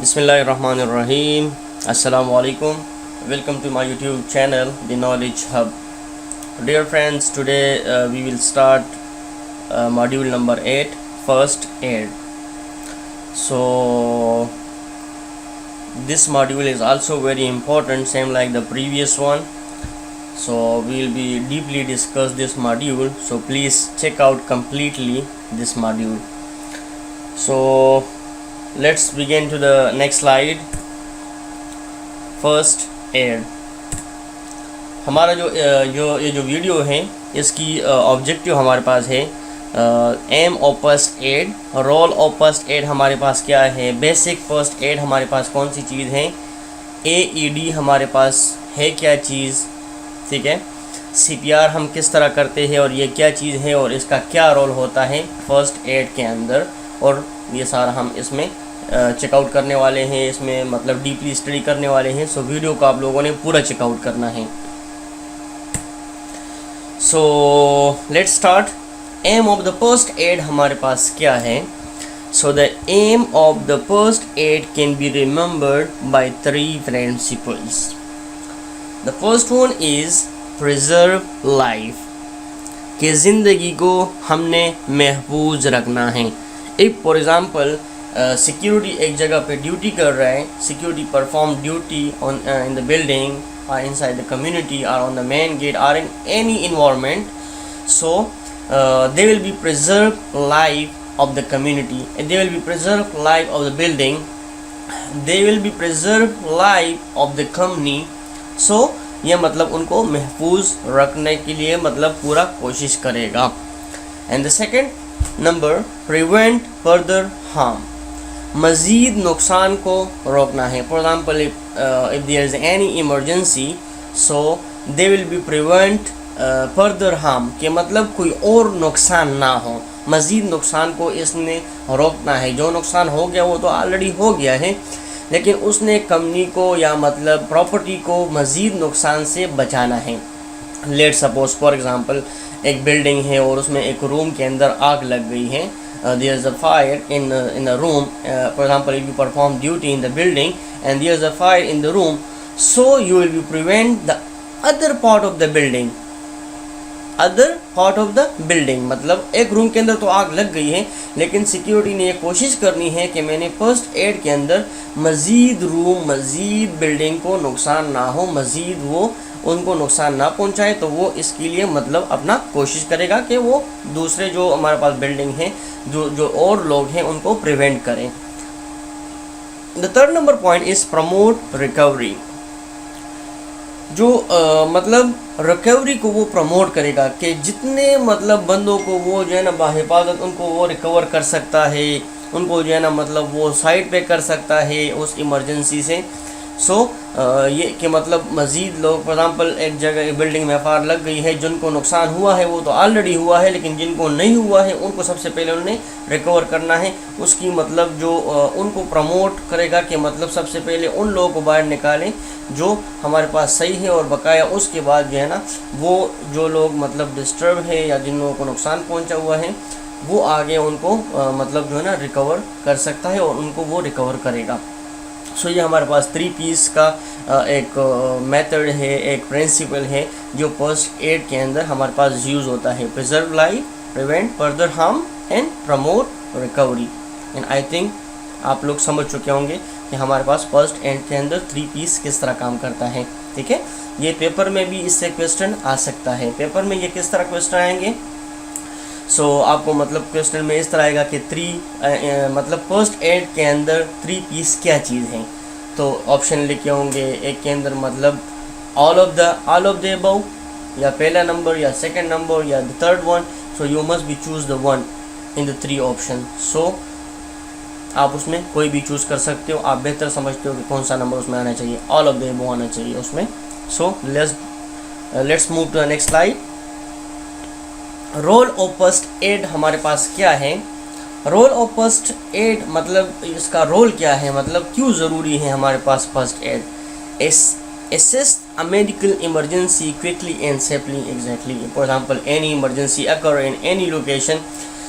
Bismillahirrahmanirrahim. Assalamu alaikum. Welcome to my YouTube channel, The Knowledge Hub. Dear friends, today we will start module number 8, First Aid. So this module is also very important, same like the previous one. So we will be deeply discuss this module. So please check out completely this module. So let's begin to the next slide. First aid हमारा ये जो video है इसकी objective हमारे पास है aim of first aid, role of first aid हमारे पास क्या है, बेसिक फर्स्ट एड हमारे पास कौन सी चीज़ है, AED हमारे पास है क्या चीज़, ठीक है, CPR हम किस तरह करते हैं और ये क्या चीज़ है और इसका क्या रोल होता है फर्स्ट एड के अंदर, और ये सारा हम इसमें चेकआउट करने वाले हैं, इसमें मतलब डीपली स्टडी करने वाले हैं. सो वीडियो को आप लोगों ने पूरा चेकआउट करना है. So let's start. Aim of the first aid हमारे पास क्या है. So the aim of the first aid can be remembered by 3 principles. The first one is preserve life, कि ज़िंदगी को हमने महफूज रखना है. इफ फॉर एग्जाम्पल सिक्योरिटी एक जगह पे ड्यूटी कर रहा है, security perform duty on in the building or inside the community or on the main gate or in any environment, so they will be preserve life of the community, and they will be preserve life of the building, they will be preserve life of the company. So ये मतलब उनको महफूज रखने के लिए मतलब पूरा कोशिश करेगा. And the second number, prevent further harm, मज़ीद नुकसान को रोकना है. For example if there is any emergency, so they will be prevent further harm, के मतलब कोई और नुकसान ना हो, मज़ीद नुकसान को इसने रोकना है. जो नुकसान हो गया वो तो ऑलरेडी हो गया है, लेकिन उसने कंपनी को या मतलब प्रॉपर्टी को मज़ीद नुकसान से बचाना है. लेट सपोज फॉर एग्ज़ाम्पल एक बिल्डिंग है और उसमें एक रूम के अंदर आग लग गई है. There is a fire in a room. For example, if you perform duty in the building and there is a fire in the room, so you will be prevent the other part of the building. Other part of the building मतलब एक room के अंदर तो आग लग गई है, लेकिन सिक्योरिटी ने ये कोशिश करनी है कि मैंने फर्स्ट एड के अंदर मज़ीद रूम, मज़ीद बिल्डिंग को नुकसान ना हो, मज़ीद वो उनको नुकसान ना पहुंचाए. तो वो इसके लिए मतलब अपना कोशिश करेगा कि वो दूसरे जो हमारे पास बिल्डिंग है, जो और लोग हैं, उनको प्रिवेंट करें. The third number point is promote recovery. जो मतलब रिकवरी को वो प्रमोट करेगा कि जितने मतलब बंदों को वो जो है ना बाहिफाजत उनको वो रिकवर कर सकता है, उनको जो है ना मतलब वो साइड पे कर सकता है उस इमरजेंसी से. सो ये कि मतलब मज़ीद लोग, फॉर एग्ज़ाम्पल एक जगह एक बिल्डिंग में फायर लग गई है, जिनको नुकसान हुआ है वो तो ऑलरेडी हुआ है, लेकिन जिनको नहीं हुआ है उनको सबसे पहले उन्हें रिकवर करना है. उसकी मतलब जो उनको प्रमोट करेगा कि मतलब सबसे पहले उन लोगों को बाहर निकालें जो हमारे पास सही है, और बकाया उसके बाद जो है ना वो जो लोग मतलब डिस्टर्ब है या जिन लोगों को नुकसान पहुँचा हुआ है वो आगे उनको मतलब जो है ना रिकवर कर सकता है और उनको वो रिकवर करेगा. सो ये हमारे पास 3 पीस का एक मेथड है, एक प्रिंसिपल है जो फर्स्ट एड के अंदर हमारे पास यूज़ होता है. Preserve life, prevent further harm and promote recovery. And I think आप लोग समझ चुके होंगे कि हमारे पास फर्स्ट एड के अंदर 3 पीस किस तरह काम करता है. ठीक है, ये पेपर में भी इससे क्वेश्चन आ सकता है. पेपर में ये किस तरह क्वेश्चन आएंगे. सो आपको मतलब क्वेश्चन में इस तरह आएगा कि 3 मतलब फर्स्ट एड के अंदर 3 पीस क्या चीज़ हैं. तो ऑप्शन लिखे होंगे एक के अंदर मतलब ऑल ऑफ द अबव, या पहला नंबर या सेकंड नंबर या the third one. So you must be choose the one in the 3 option. सो आप उसमें कोई भी चूज़ कर सकते हो. आप बेहतर समझते हो कि कौन सा नंबर उसमें आना चाहिए. ऑल ऑफ द अबव आना चाहिए उसमें. So let's move to the next slide. Role of first aid हमारे पास क्या है. रोल ऑफ फर्स्ट एड मतलब इसका रोल क्या है, मतलब क्यों ज़रूरी है हमारे पास first aid. assist a medical emergency quickly and safely. Exactly, for example any emergency occur in any location,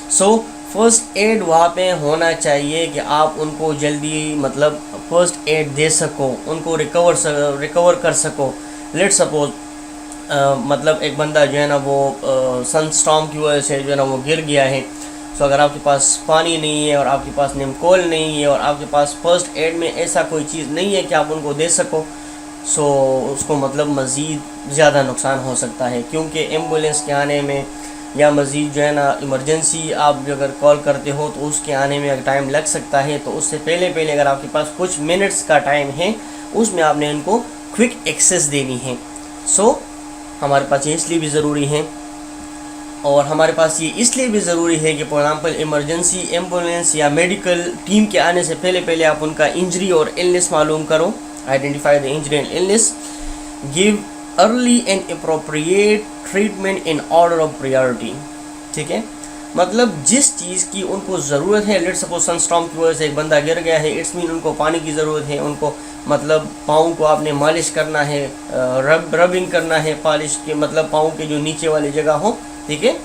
so first aid वहाँ पे होना चाहिए कि आप उनको जल्दी मतलब फर्स्ट एड दे सको, उनको रिकवर कर सको। लेट सपोज मतलब एक बंदा जो है ना वो सनस्टॉर्म की वजह से जो है ना वो गिर गया है। सो अगर आपके पास पानी नहीं है और आपके पास निमकोल नहीं है और आपके पास फर्स्ट एड में ऐसा कोई चीज़ नहीं है कि आप उनको दे सको, सो उसको मतलब मज़ीद ज़्यादा नुकसान हो सकता है, क्योंकि एम्बुलेंस के आने में या मज़ीद जो है ना इमरजेंसी आप अगर कॉल करते हो तो उसके आने में अगर टाइम लग सकता है। तो उससे पहले पहले अगर आपके पास कुछ मिनट्स का टाइम है उसमें आपने इनको क्विक एक्सेस देनी है। सो हमारे पास ये इसलिए भी ज़रूरी है, और हमारे पास ये इसलिए भी ज़रूरी है कि फॉर एग्ज़ाम्पल इमरजेंसी एम्बुलेंस या मेडिकल टीम के आने से पहले पहले आप उनका इंजरी और इलनेस मालूम करो, identify the injury and illness, give early and appropriate treatment in order of priority. ठीक है, मतलब जिस चीज़ की उनको ज़रूरत है, लेट सपोज सनस्टॉर्म की वजह से एक बंदा गिर गया है, इट्स मीन उनको पानी की ज़रूरत है, उनको मतलब पाँव को आपने मालिश करना है, रबिंग करना है, पॉलिश के मतलब पाँव के जो नीचे वाली जगह हो। ठीक है,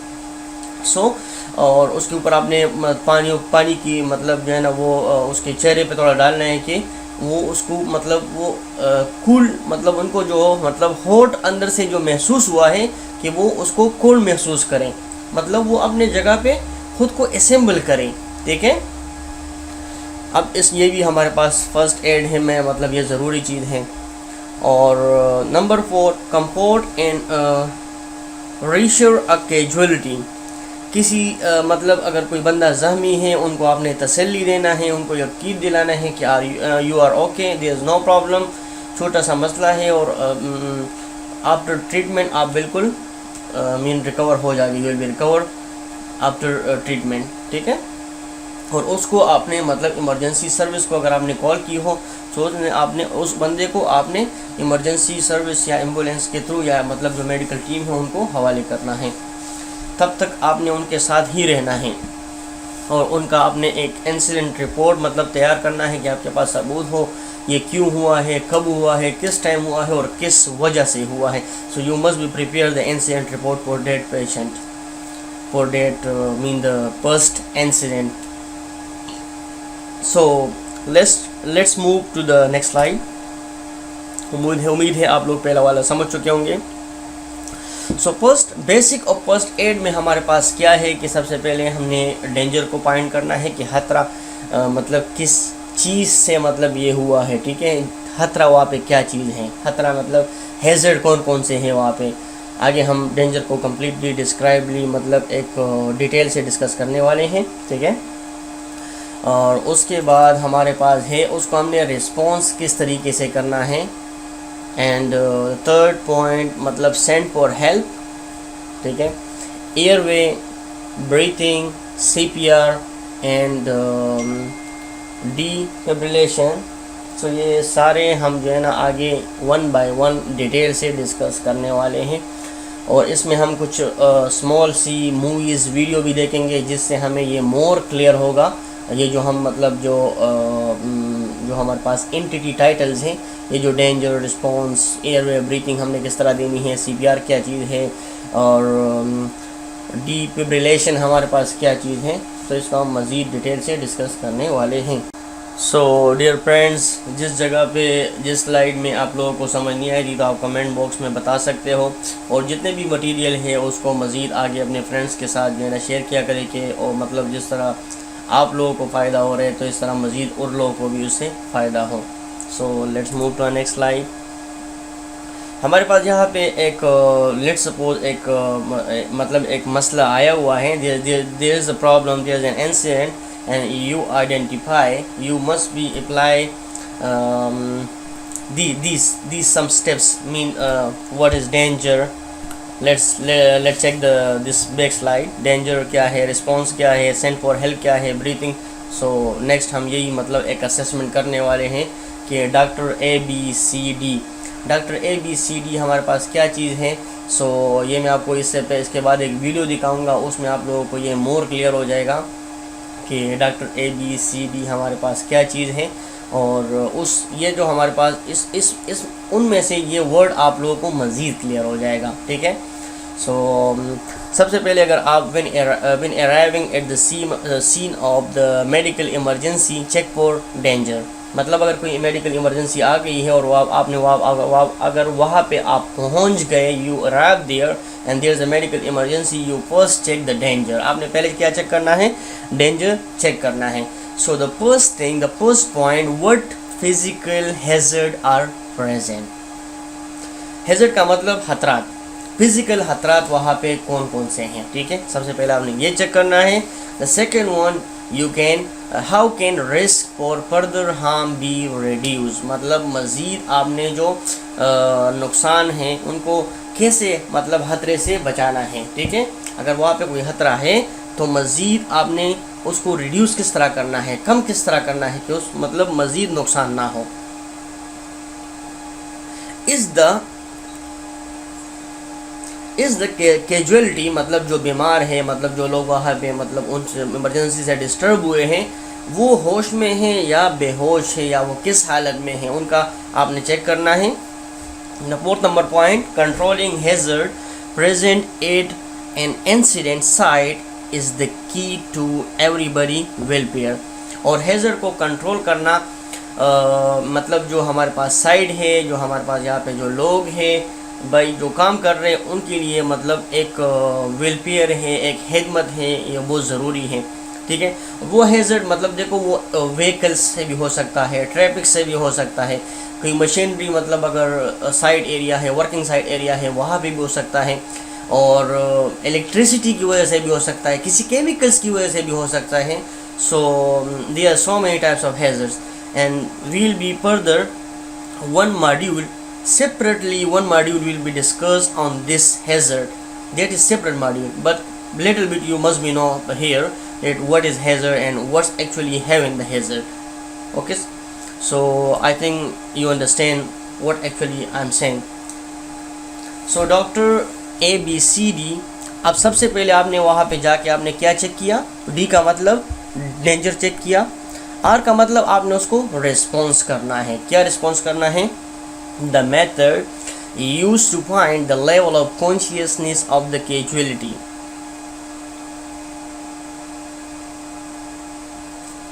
सो और उसके ऊपर आपने पानी की मतलब जो है ना वो उसके चेहरे पे थोड़ा डालना है कि वो उसको मतलब वो कूल मतलब उनको जो मतलब हॉट अंदर से जो महसूस हुआ है कि वो उसको कूल महसूस करें, मतलब वो अपने जगह पे खुद को असेंबल करें। ठीक है, अब ये भी हमारे पास फर्स्ट एड है में मतलब ये ज़रूरी चीज़ है। और number 4, comfort and reassure a casualty. किसी मतलब अगर कोई बंदा ज़ख्मी है उनको आपने तसल्ली देना है, उनको यकीन दिलाना है कि you are okay, there is no problem, छोटा सा मसला है और आफ्टर ट्रीटमेंट आप बिल्कुल मीन रिकवर हो जाएगी, you will be recover after treatment. ठीक है, और उसको आपने मतलब इमरजेंसी सर्विस को अगर आपने कॉल की हो तो आपने उस बंदे को आपने इमरजेंसी सर्विस या एम्बुलेंस के थ्रू या मतलब जो मेडिकल टीम है उनको हवाले करना है। तब तक आपने उनके साथ ही रहना है और उनका आपने एक इंसिडेंट रिपोर्ट मतलब तैयार करना है कि आपके पास सबूत हो ये क्यों हुआ है, कब हुआ है, किस टाइम हुआ है और किस वजह से हुआ है। So you must be prepare the incident report for that patient, for that mean the first incident. So let's move to the next slide. उम्मीद है आप लोग पहला वाला समझ चुके होंगे। सो फर्स्ट बेसिक और फर्स्ट एड में हमारे पास क्या है कि सबसे पहले हमने डेंजर को पॉइंट करना है कि खतरा मतलब किस चीज़ से मतलब ये हुआ है। ठीक है, खतरा वहाँ पे क्या चीज़ है, खतरा मतलब हैज़र्ड कौन कौन से हैं वहाँ पे। आगे हम डेंजर को कम्प्लीटली डिस्क्राइबली मतलब एक डिटेल से डिस्कस करने वाले हैं। ठीक है, और उसके बाद हमारे पास है उसको हमने रिस्पॉन्स किस तरीके से करना है। एंड थर्ड पॉइंट मतलब सेंड फॉर हेल्प। ठीक है, airway, breathing, CPR and defibrillation. So ये सारे हम जो है ना आगे 1 बाय 1 डिटेल से डिस्कस करने वाले हैं, और इसमें हम कुछ स्मॉल सी मूवीज़ वीडियो भी देखेंगे जिससे हमें ये मोर क्लियर होगा। ये जो हम मतलब जो हमारे पास एंटिटी टाइटल्स हैं, ये जो डेंजर, रिस्पॉन्स, एयरवे, ब्रीथिंग हमने किस तरह देनी है, सीपीआर क्या चीज़ है और डिफिब्रिलेशन हमारे पास क्या चीज़ है, तो इसका हम मज़ीद डिटेल से डिस्कस करने वाले हैं। सो डियर फ्रेंड्स, जिस जगह पे जिस स्लाइड में आप लोगों को समझ नहीं आई थी तो आप कमेंट बॉक्स में बता सकते हो, और जितने भी मटेरियल है उसको मज़ीद आगे अपने फ्रेंड्स के साथ जो है ना शेयर किया करें कि और मतलब जिस तरह आप लोगों को फ़ायदा हो रहा है तो इस तरह मज़ीद और लोगों को भी उससे फ़ायदा हो। So let's move to next slide. हमारे पास यहाँ पे एक लेट्स सपोज एक मतलब एक मसला आया हुआ है, there is a problem, there is an incident and you identify, you must be apply these some steps mean what is danger. let's check this back slide. danger क्या है, response क्या है, send for help क्या है, breathing. so next हम यही मतलब एक assessment करने वाले हैं कि डॉक्टर ABCD हमारे पास क्या चीज़ है। सो ये मैं आपको इसके बाद एक वीडियो दिखाऊंगा, उसमें आप लोगों को ये मोर क्लियर हो जाएगा कि डॉक्टर ABCD हमारे पास क्या चीज़ है, और उस ये जो हमारे पास इस उनमें से ये वर्ड आप लोगों को मज़ीद क्लियर हो जाएगा। ठीक है, सो सबसे पहले अगर आप when arriving at the scene of the medical emergency, check for danger. मतलब अगर कोई मेडिकल इमरजेंसी आ गई है और अगर वहाँ पे आप पहुँच गए, you arrive there and there is a medical emergency, you first check the danger. आपने पहले क्या चेक करना है? डेंजर चेक करना है. So the first point, what physical hazard are present. Hazard का मतलब खतरात, फिजिकल खतरात वहाँ पे कौन कौन से हैं. ठीक है, सबसे पहले आपने ये चेक करना है. The second one, how can risk for further harm be reduce. मतलब मज़ीद आपने जो नुकसान हैं उनको कैसे मतलब खतरे से बचाना है. ठीक है, अगर वहाँ पे कोई खतरा है तो मज़ीद आपने उसको रिड्यूस किस तरह करना है, कम किस तरह करना है कि उस मतलब मज़ीद नुकसान ना हो. इज़ द कैजुअलिटी मतलब जो बीमार है, मतलब जो लोग वहाँ पे मतलब उन इमरजेंसी से डिस्टर्ब हुए हैं, वो होश में हैं या बेहोश है या वो किस हालत में है, उनका आपने चेक करना है. Fourth number point, controlling hazard present at an incident site is the key to everybody welfare. और हैजर्ड को कंट्रोल करना मतलब जो हमारे पास साइड है, जो हमारे पास यहाँ पे जो लोग हैं भाई जो काम कर रहे हैं उनके लिए मतलब एक वेलफेयर है, एक हिदमत है, ये बहुत ज़रूरी है. ठीक है, वो हैजर्ड मतलब देखो वो व्हीकल्स से भी हो सकता है, ट्रैफिक से भी हो सकता है, कोई मशीनरी मतलब अगर साइड एरिया है, वर्किंग साइड एरिया है, वहाँ पे भी हो सकता है, और इलेक्ट्रिसिटी की वजह से भी हो सकता है, किसी केमिकल्स की वजह से भी हो सकता है. So there are so many types of hazards and will be further one module will be discussed on this hazard. That is separate module, but little bit you must be know here that what is hazard and what's actually having the hazard. Okay, so I think you understand what actually I'm saying. So Dr. ABCD, अब सबसे पहले आपने वहाँ पे जाके आपने क्या check किया? D का मतलब डेंजर चेक किया. R का मतलब आपने उसको रिस्पॉन्स करना है. क्या रिस्पॉन्स करना है? The method used to find the level of consciousness of the casualty.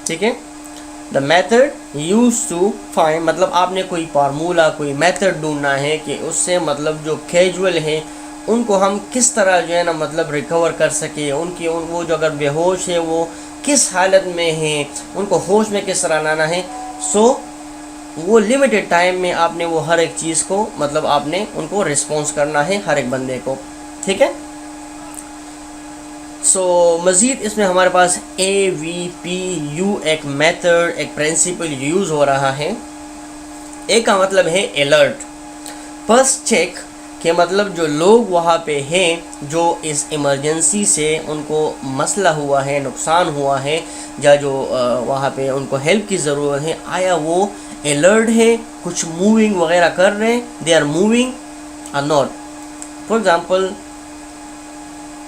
ठीक है, the method used to find मतलब आपने कोई फार्मूला, कोई मेथड ढूंढना है कि उससे मतलब जो कैजुअल है उनको हम किस तरह जो है ना मतलब रिकवर कर सके, वो जो अगर बेहोश है वो किस हालत में है, उनको होश में किस तरह लाना है. सो वो लिमिटेड टाइम में आपने वो हर एक चीज़ को मतलब आपने उनको रिस्पॉन्स करना है हर एक बंदे को. ठीक है, सो मज़ीद इसमें हमारे पास AVPU एक मेथड, एक प्रिंसिपल यूज़ हो रहा है. ए का मतलब है अलर्ट, फर्स्ट चेक कि मतलब जो लोग वहाँ पे हैं जो इस इमरजेंसी से उनको मसला हुआ है, नुकसान हुआ है, या जो वहाँ पे उनको हेल्प की ज़रूरत है, आया वो अलर्ट है, कुछ मूविंग वगैरह कर रहे हैं, दे आर मूविंग और नॉट. फॉर एग्ज़ाम्पल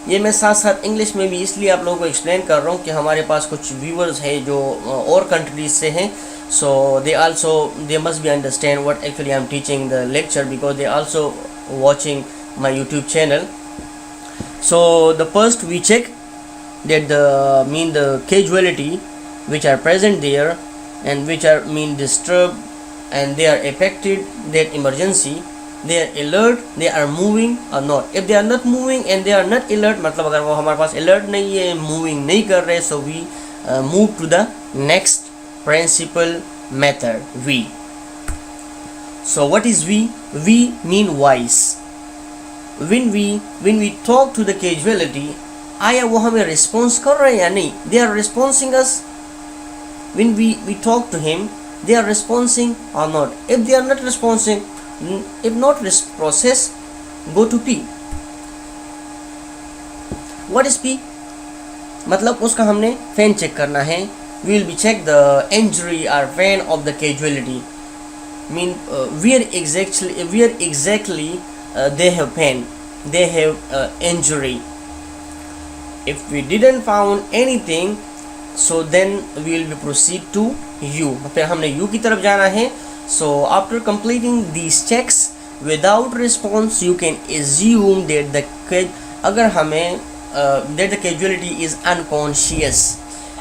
ये मैं साथ साथ इंग्लिश में भी इसलिए आप लोगों को एक्सप्लेन कर रहा हूँ कि हमारे पास कुछ व्यूअर्स हैं जो और कंट्रीज से हैं. So they must be understand what actually I am teaching the lecture because they also watching my YouTube channel. So the first we check that the casualty which are present there and which are disturbed and they are affected that emergency, they are alert, they are moving or not. If they are not moving and they are not alert मतलब अगर वो हमारे पास alert नहीं है, moving नहीं कर रहे, so we move to the next principal method, V. So what is V? V mean wise. When we talk to the casualty, आया वो हमें response कर रहे हैं या नहीं? They are responding us. When we talk to him, they are responding or not. If they are not responding, if not process, go to P. What is P? मतलब उसका हमने fan check करना है. We will be check the injury or fan of the casualty. Where exactly they have pain, they have injury. If we didn't found anything, so then we will be proceed to U. फिर हमने U की तरफ जाना है. So after completing these checks without response, you can assume that the अगर हमें that the casualty is unconscious,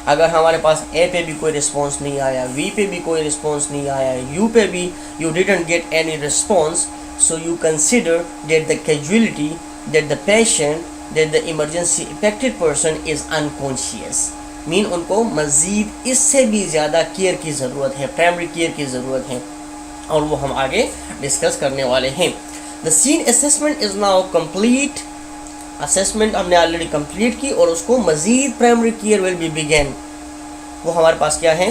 अगर हमारे पास ए पे भी कोई रिस्पॉन्स नहीं आया, वी पे भी कोई रिस्पॉन्स नहीं आया, यू पे भी you didn't get any response, so you consider that the casualty, that the patient, that the emergency affected person is unconscious. Mean उनको मज़ीद इससे भी ज़्यादा केयर की ज़रूरत है, प्राइमरी केयर की ज़रूरत है, और वो हम आगे डिस्कस करने वाले हैं। The scene assessment is now complete, assessment हमने ऑलरेडी कंप्लीट की और उसको मज़ीद primary care will be begin. वो हमारे पास क्या है,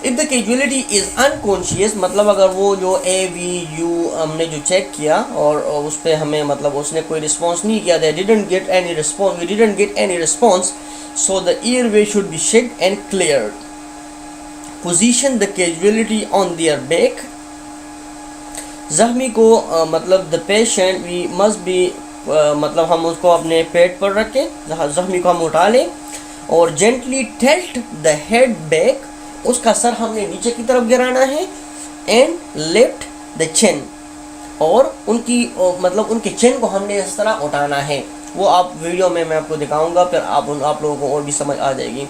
if the casualty is unconscious, मतलब अगर वो जो ए वी यू हमने जो चेक किया और उस पर हमें मतलब उसने कोई रिस्पॉन्स नहीं किया, they didn't get any response, we didn't get any response, so the airway should be checked and cleared. Position the casualty on their back, जख्मी को मतलब the patient we must be, मतलब हम उसको अपने पेट पर रखें, जख्मी को हम उठा लें और gently tilt the head back, उसका सर हमने नीचे की तरफ गिराना है, एंड लिफ्ट द चिन, और उनकी मतलब उनके चिन को हमने इस तरह उठाना है। वो आप वीडियो में मैं आपको दिखाऊंगा, फिर आप लोगों को और भी समझ आ जाएगी।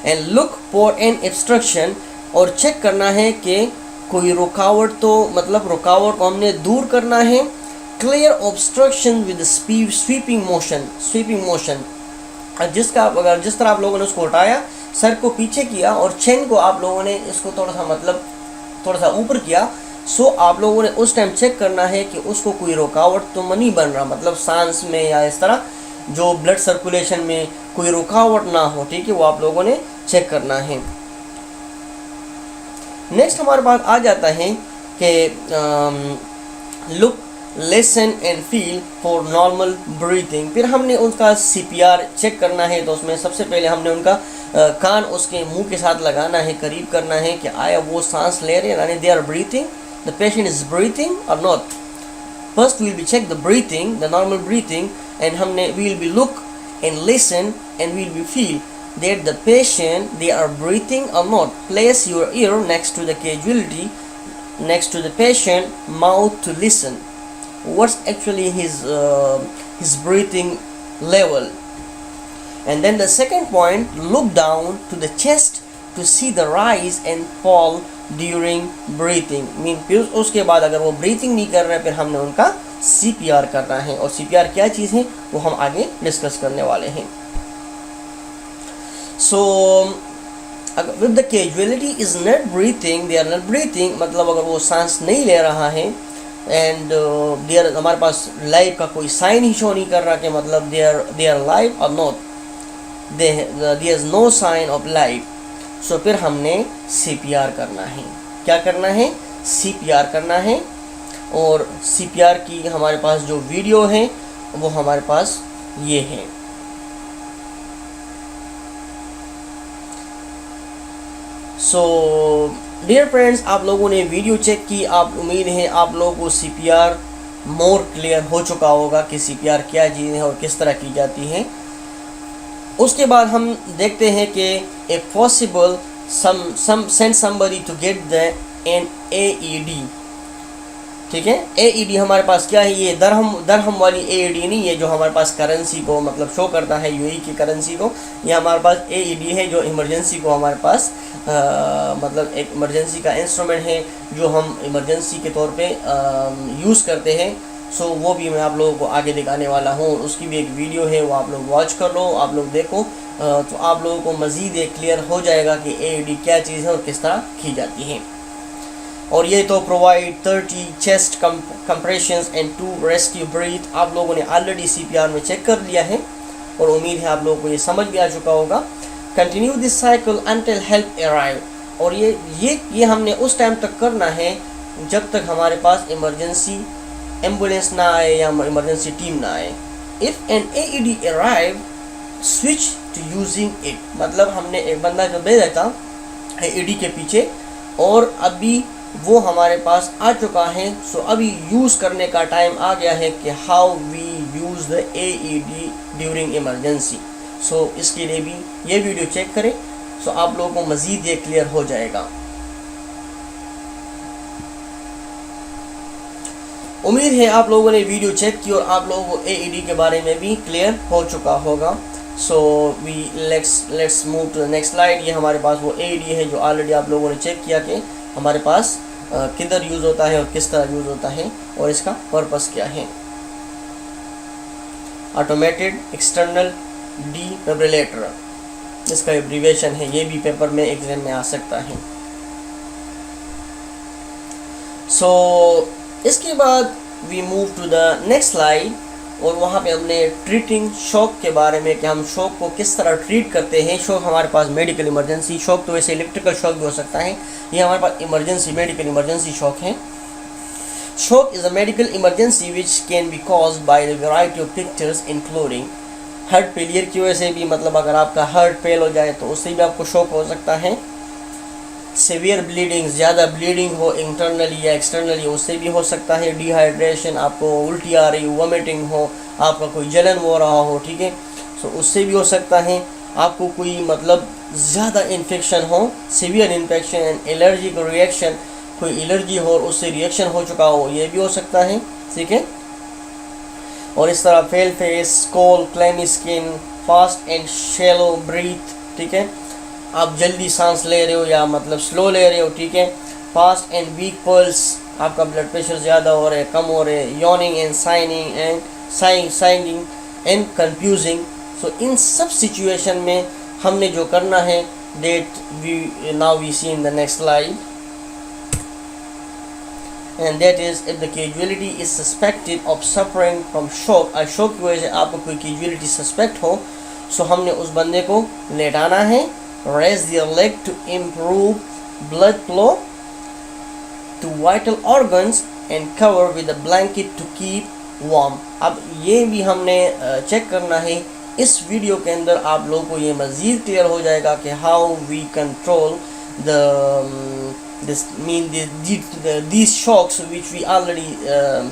And look for an obstruction, और चेक करना है कि कोई रुकावट, तो मतलब रुकावट को हमने दूर करना है। Clear obstruction with sweeping motion, जिसका अगर जिस तरह आप लोगों ने उसको उठाया, सर को पीछे किया और चेन को आप लोगों ने इसको थोड़ा सा मतलब थोड़ा सा ऊपर किया, सो आप लोगों ने उस टाइम चेक करना है कि उसको कोई रुकावट तो नहीं बन रहा, मतलब सांस में या इस तरह जो ब्लड सर्कुलेशन में कोई रुकावट ना हो, ठीक है, वो आप लोगों ने चेक करना है। नेक्स्ट हमारे पास आ जाता है कि look, listen and feel for normal breathing. फिर हमने उनका CPR चेक करना है, तो उसमें सबसे पहले हमने उनका कान उसके मुंह के साथ लगाना है, करीब करना है कि आया वो सांस ले रहे हैं, यानी they are breathing, the patient is breathing और not. First we will be check the breathing, the normal breathing, and हमने we will be look and listen and we will be feel that the patient they are breathing or not. Place your ear next to the casualty, next to the patient mouth to listen what's actually his breathing level. And then the second point, look down to the chest to see the rise and fall during breathing. Mean फिर उसके बाद अगर वो breathing नहीं कर रहे, फिर हमने उनका CPR करना है, और CPR क्या चीज़ है वो हम आगे डिस्कस करने वाले हैं। So if the casualty is not breathing, they are not breathing, मतलब अगर वो सांस नहीं ले रहा है, एंड हमारे पास लाइफ का कोई साइन ही शो नहीं कर रहा कि मतलब they are live or not, there is no sign of life, so फिर हमने CPR करना है। क्या करना है? CPR करना है, और CPR की हमारे पास जो वीडियो है वो हमारे पास ये है। सो डियर फ्रेंड्स, आप लोगों ने वीडियो चेक की, आप उम्मीद है आप लोगों को CPR मोर क्लियर हो चुका होगा कि CPR क्या चीज़ है और किस तरह की जाती है। उसके बाद हम देखते हैं कि if possible send somebody to get the an AED, ठीक है। AED हमारे पास क्या है? ये दरहम वाली AED नहीं है जो हमारे पास करेंसी को मतलब शो करता है, UAE की करेंसी को। ये हमारे पास AED है जो इमरजेंसी को हमारे पास मतलब एक इमरजेंसी का इंस्ट्रूमेंट है जो हम इमरजेंसी के तौर पे यूज़ करते हैं। सो वो भी मैं आप लोगों को आगे दिखाने वाला हूँ, उसकी भी एक वीडियो है, वो आप लोग वॉच कर लो, आप लोग देखो, तो आप लोगों को मज़ीद एक क्लियर हो जाएगा कि AED क्या चीज़ है और किस तरह की जाती है। और ये तो provide 30 chest compressions and 2 rescue breath. आप लोगों ने ऑलरेडी CPR में चेक कर लिया है और उम्मीद है आप लोगों को ये समझ भी आ चुका होगा। Continue this cycle until help arrive, और ये हमने उस टाइम तक करना है जब तक हमारे पास इमरजेंसी एम्बुलेंस ना आए या इमरजेंसी टीम ना आए। If an AED arrive switch to using it, मतलब हमने एक बंदा जो भेजा था AED के पीछे और अभी वो हमारे पास आ चुका है, सो अभी यूज़ करने का टाइम आ गया है कि how we use the AED during emergency. So इसके लिए भी ये वीडियो चेक करें, सो आप लोगों को मज़ीद ये क्लियर हो जाएगा। उम्मीद है आप लोगों ने वीडियो चेक की और आप लोगों को AED के बारे में भी क्लियर हो चुका होगा। So we let's move to the next slide. ये हमारे पास वो AED है जो ऑलरेडी आप लोगों ने चेक किया कि हमारे पास किधर यूज़ होता है और किस तरह यूज़ होता है और इसका पर्पस क्या है। ऑटोमेटेड एक्सटर्नल डिफिब्रिलेटर, इसका एब्रीविएशन है, ये भी पेपर में एग्जाम में आ सकता है। सो इसके बाद we move to the next slide और वहाँ पे हमने ट्रीटिंग शॉक के बारे में कि हम शॉक को किस तरह ट्रीट करते हैं। शॉक हमारे पास मेडिकल इमरजेंसी शॉक, तो वैसे इलेक्ट्रिकल शॉक भी हो सकता है, ये हमारे पास इमरजेंसी मेडिकल इमरजेंसी शॉक है। Shock is a medical emergency which can be caused by the variety of factors including heart failure की वजह से भी, मतलब अगर आपका हार्ट फेल हो जाए तो उससे भी आपको शॉक हो सकता है। सीवियर ब्लीडिंग, ज़्यादा ब्लीडिंग हो इंटरनली या एक्सटर्नली, उससे भी हो सकता है। डिहाइड्रेशन, आपको उल्टी आ रही, वोमिटिंग हो, आपका कोई जलन हो रहा हो, ठीक है, सो उससे भी हो सकता है। आपको कोई मतलब ज़्यादा इन्फेक्शन हो, severe infection and allergic reaction, कोई एलर्जी हो और उससे रिएक्शन हो चुका हो, ये भी हो सकता है, ठीक है। और इस तरह pale face, cold, clammy skin, fast and shallow breath, ठीक है, आप जल्दी सांस ले रहे हो या मतलब स्लो ले रहे हो, ठीक है। फास्ट एंड वीक पल्स, आपका ब्लड प्रेशर ज़्यादा हो रहा है, कम हो रहे हैं। Yawning and sighing and confusing. So इन सब सिचुएशन में हमने जो करना है that we see in the next slide, and that is if the casualty is suspected of suffering from shock, shock की वजह से आपको कोई कैजुअलिटी सस्पेक्ट हो, सो हमने उस बंदे को लेटाना है, raise their leg to improve blood flow to vital organs and cover with a blanket to keep warm। अब ये भी हमने चेक करना है। इस वीडियो के अंदर आप लोगों को ये मज़ीद क्लियर हो जाएगा कि how we control these shocks which we already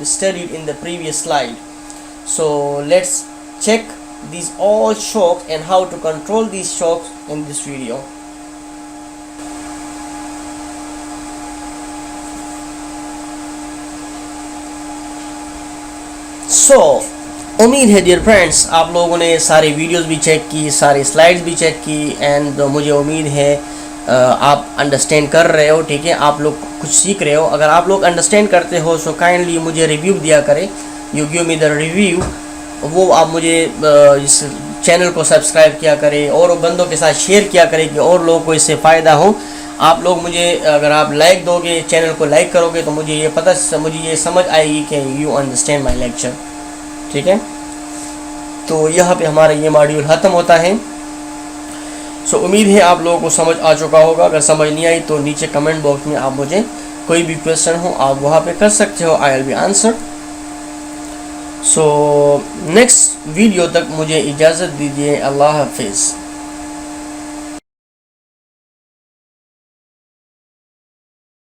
studied in the previous slide. So let's check these all shocks and how to control these shocks in this video. So उम्मीद है डियर फ्रेंड्स आप लोगों ने सारी videos भी check की, सारी slides भी चेक की, एंड मुझे उम्मीद है आप अंडरस्टैंड कर रहे हो, ठीक है, आप लोग कुछ सीख रहे हो। अगर आप लोग अंडरस्टैंड करते हो सो काइंडली मुझे रिव्यू दिया करें, you give me the review, वो आप मुझे इस चैनल को सब्सक्राइब किया करें और बंदों के साथ शेयर किया करें कि और लोगों को इससे फ़ायदा हो। आप लोग मुझे अगर आप लाइक दोगे, चैनल को लाइक करोगे, तो मुझे ये समझ आएगी कि यू अंडरस्टैंड माई लेक्चर, ठीक है। तो यहाँ पे हमारा ये मॉड्यूल ख़त्म होता है। सो उम्मीद है आप लोगों को समझ आ चुका होगा। अगर समझ नहीं आई तो नीचे कमेंट बॉक्स में आप मुझे कोई भी क्वेश्चन हो आप वहाँ पे कर सकते हो, I will be answer. So next video तक मुझे इजाज़त दीजिए। अल्लाह हाफिज़।